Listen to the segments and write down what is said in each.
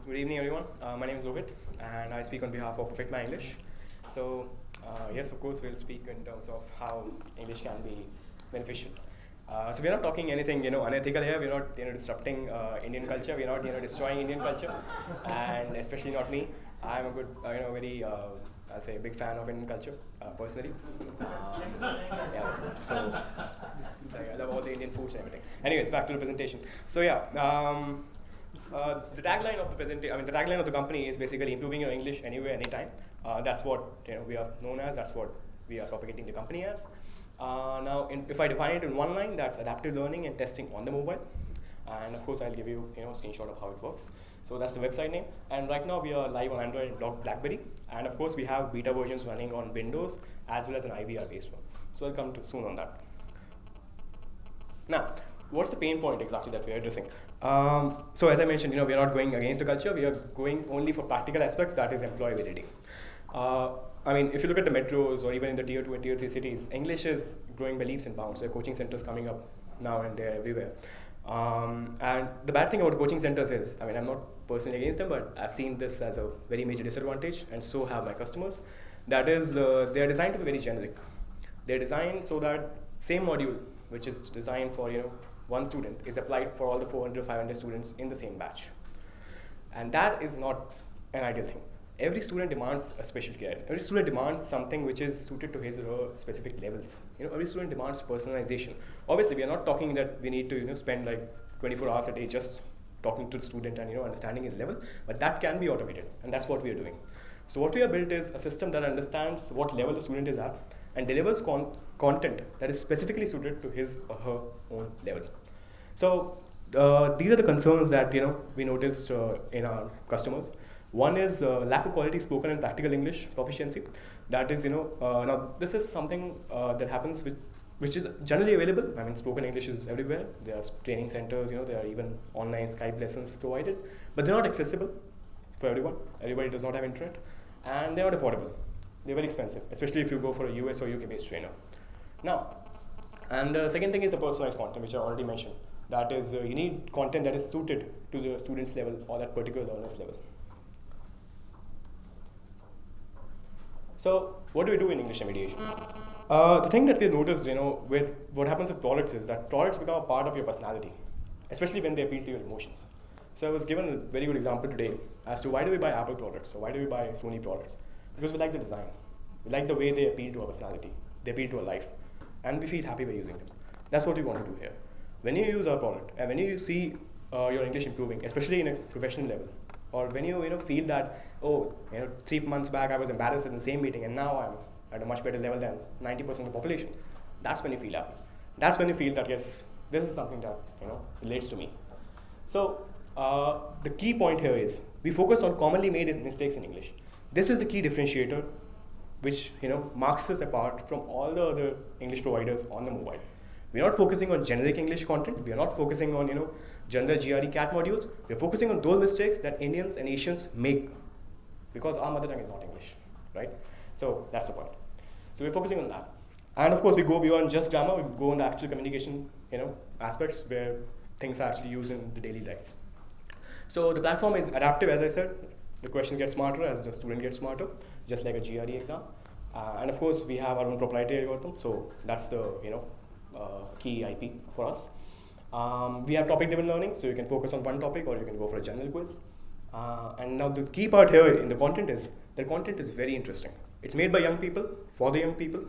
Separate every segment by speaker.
Speaker 1: Good evening, everyone. My name is Rohit, and I speak on behalf of Perfect My English. So, yes, of course, we'll speak in terms of how English can be beneficial. So we're not talking anything, unethical here. We're not, disrupting Indian culture. We're not, destroying Indian culture, and especially not me. I'm a good, very, I'll say, a big fan of Indian culture, personally. Yeah. So I love all the Indian foods and everything. Anyways, back to the presentation. So yeah. The tagline of the tagline of the company is basically improving your English anywhere, anytime. That's what we are known as. That's what we are propagating the company as. Now, if I define it in one line, that's adaptive learning and testing on the mobile. And of course, I'll give you a screenshot of how it works. So that's the website name. And right now, we are live on Android and BlackBerry. And of course, we have beta versions running on Windows as well as an IVR-based one. So I'll come to soon on that. Now, what's the pain point exactly that we are addressing? So as I mentioned, we are not going against the culture. We are going only for practical aspects, that is employability. If you look at the metros or even in the tier 2 and tier 3 cities, English is growing by leaps and bounds. There are coaching centers coming up now and there everywhere. And the bad thing about coaching centers is, I'm not personally against them, but I've seen this as a very major disadvantage, and so have my customers. That is, they are designed to be very generic. They're designed so that same module, which is designed for one student, is applied for all the 400 or 500 students in the same batch. And that is not an ideal thing. Every student demands a special care. Every student demands something which is suited to his or her specific levels. Every student demands personalization. Obviously, we are not talking that we need to spend like 24 hours a day just talking to the student and understanding his level, but that can be automated, and that's what we are doing. So what we have built is a system that understands what level the student is at and delivers content that is specifically suited to his or her own level. So these are the concerns that we noticed in our customers. One is lack of quality spoken and practical English proficiency. That is, now this is something that happens which is generally available. Spoken English is everywhere. There are training centers, there are even online Skype lessons provided, but they're not accessible for everyone. Everybody does not have internet, and they're not affordable. They're very expensive, especially if you go for a US or UK based trainer. Now, and the second thing is the personalized content, which I already mentioned. That is, you need content that is suited to the student's level or that particular learner's level. So, what do we do in English remediation? The thing that we noticed, with what happens with products is that products become a part of your personality, especially when they appeal to your emotions. So I was given a very good example today as to why do we buy Apple products or why do we buy Sony products? Because we like the design. We like the way they appeal to our personality. They appeal to our life. And we feel happy by using them. That's what we want to do here. When you use our product and when you see your English improving, especially in a professional level, or when you feel that, 3 months back I was embarrassed in the same meeting and now I'm at a much better level than 90% of the population, that's when you feel happy. That's when you feel that, yes, this is something that relates to me. So the key point here is we focus on commonly made mistakes in English. This is the key differentiator which marks us apart from all the other English providers on the mobile. We're not focusing on generic English content. We are not focusing on general GRE CAT modules. We're focusing on those mistakes that Indians and Asians make because our mother tongue is not English, right? So that's the point. So we're focusing on that. And of course, we go beyond just grammar. We go on the actual communication aspects where things are actually used in the daily life. So the platform is adaptive, as I said. The questions get smarter as the student gets smarter, just like a GRE exam. And of course, we have our own proprietary algorithm. So that's the key IP for us. We have topic-driven learning, so you can focus on one topic or you can go for a general quiz. And now the key part here in the content is the content is very interesting. It's made by young people, for the young people,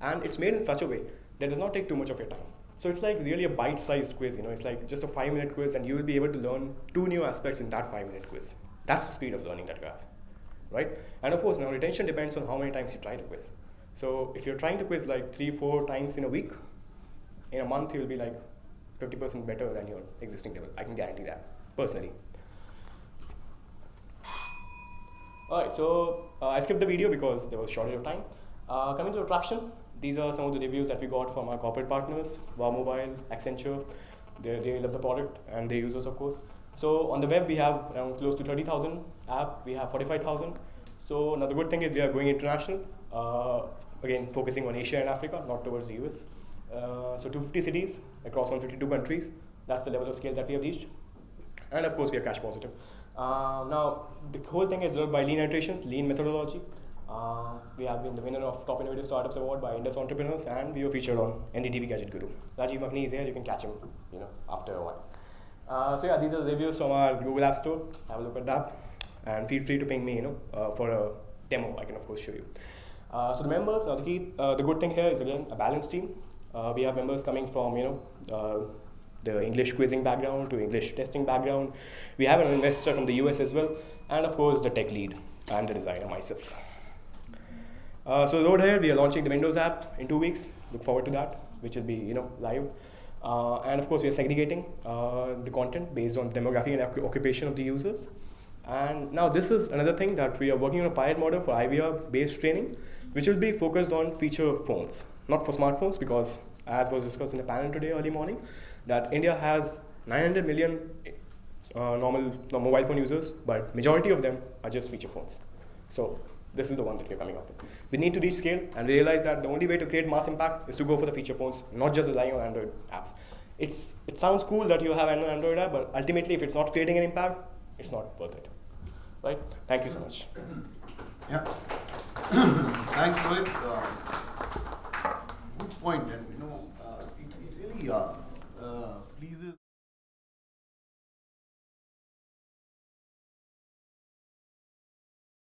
Speaker 1: and it's made in such a way that does not take too much of your time. So it's like really a bite-sized quiz, it's like just a 5-minute quiz and you will be able to learn 2 new aspects in that 5-minute quiz. That's the speed of learning that you have, right? And of course, now retention depends on how many times you try to quiz. So if you're trying to quiz like 3-4 times in a week, in a month you'll be like 50% better than your existing level. I can guarantee that, personally. Alright, so I skipped the video because there was shortage of time. Coming to attraction, these are some of the reviews that we got from our corporate partners, Wow Mobile, Accenture. They love the product and they use us, of course. So on the web we have around close to 30,000, app we have 45,000. So now the good thing is we are going international, again focusing on Asia and Africa, not towards the US. So 250 cities across 152 countries. That's the level of scale that we have reached. And of course, we are cash positive. Now, the whole thing is developed by Lean Iterations, Lean methodology. We have been the winner of Top Innovative Startups Award by Indus Entrepreneurs, and we were featured on NDTV Gadget Guru. Rajiv Magni is here. You can catch him, after a while. So yeah, these are the reviews from our Google App Store. Have a look at that, and feel free to ping me, for a demo. I can of course show you. So the members, the good thing here is again a balanced team. We have members coming from the English quizzing background to English testing background. We have an investor from the US as well, and of course the tech lead and the designer myself. So over here we are launching the Windows app in 2 weeks. Look forward to that, which will be live. And of course we are segregating the content based on demographic and occupation of the users. And now this is another thing that we are working on a pilot model for IVR based training, which will be focused on feature phones, not for smartphones, because as was discussed in the panel today early morning, that India has 900 million normal mobile phone users, but majority of them are just feature phones. So this is the one that we're coming up with. We need to reach scale and realize that the only way to create mass impact is to go for the feature phones, not just relying on Android apps. It sounds cool that you have an Android app, but ultimately if it's not creating an impact, it's not worth it. Right? Thank you so much.
Speaker 2: Yeah. Thanks, Rohit.